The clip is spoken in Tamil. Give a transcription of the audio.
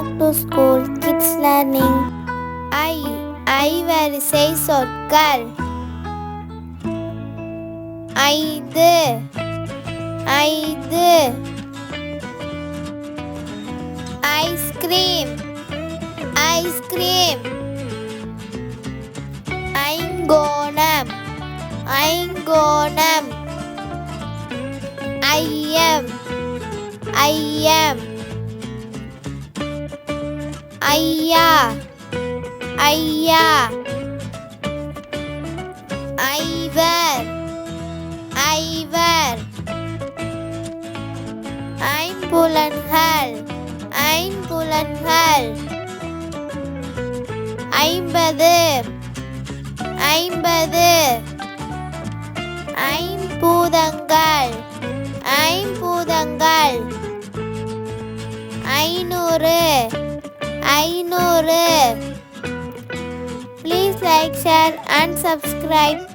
back to school kids learning. I வரிசை சொற்கள். ஐந்து ஐந்து ஐஸ்கிரீம் ஐஸ்கிரீம் ஐங்கோணம் ஐங்கோணம் ஐயம் ஐயம் ஐயா ஐயா ஐவர் ஐவர் ஐம்புலன்கள் ஐம்புலன்கள் ஐம்பது ஐம்பது ஐம்பூதங்கள் ஐம்பூதங்கள் ஐநூறு ஐநூறு. Please like, share and subscribe.